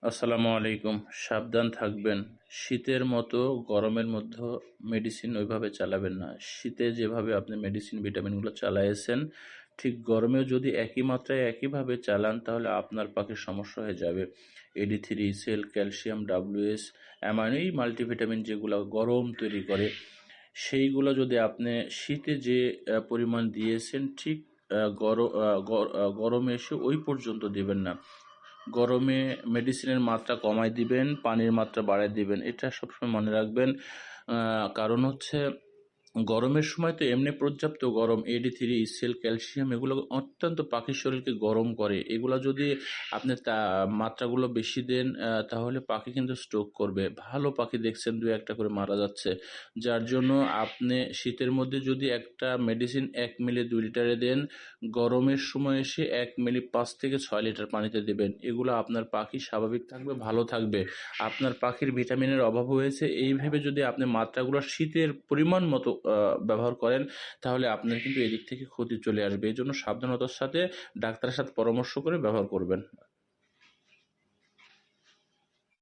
আসসালামু আলাইকুম। সাবধান থাকবেন। শীতের মতো গরমের মধ্যে মেডিসিন ওইভাবে চালাবেন না। শীতে যেভাবে আপনি মেডিসিন ভিটামিনগুলো চালাইছেন, ঠিক গরমেও যদি একই মাত্রায় একইভাবে চালান তাহলে আপনার পাখির সমস্যা হয়ে যাবে। AD3, cell, calcium, WS, amino, এই মাল্টিভিটামিন যেগুলো গরম তৈরি করে, সেইগুলো যদি আপনি শীতে যে পরিমাণ দিয়েছেন ঠিক গরমে এসে ওই পর্যন্ত দিবেন না। গরমে মেডিসিনের মাত্রা কমায় দিবেন, পানির মাত্রা বাড়ায় দিবেন, এটা সবসময় মনে রাখবেন। কারণ হচ্ছে গরমের সময় তো এমনি পর্যাপ্ত গরম, AD3, সেল, ক্যালসিয়াম এগুলো অত্যন্ত পাখির শরীরকে গরম করে। এগুলো যদি আপনি মাত্রাগুলো বেশি দেন তাহলে পাখি কিন্তু স্ট্রোক করবে। ভালো পাখি দেখছেন 2-1টা করে মারা যাচ্ছে। যার জন্য আপনি শীতের মধ্যে যদি একটা মেডিসিন 1 মিলি 2 লিটারে দেন, গরমের সময় এসে 1 মিলি 5 থেকে 6 লিটার পানিতে দেবেন। এগুলো আপনার পাখি স্বাভাবিক থাকবে, ভালো থাকবে। আপনার পাখির ভিটামিনের অভাব হয়েছে এই ভেবে যদি আপনি মাত্রাগুলো শীতের পরিমাণ মতো ব্যবহার করেন তাহলে আপনার কিন্তু এদিক থেকে ক্ষতি চলে আসবে। এই জন্য সাবধানতার সাথে ডাক্তারের সাথে পরামর্শ করে ব্যবহার করবেন।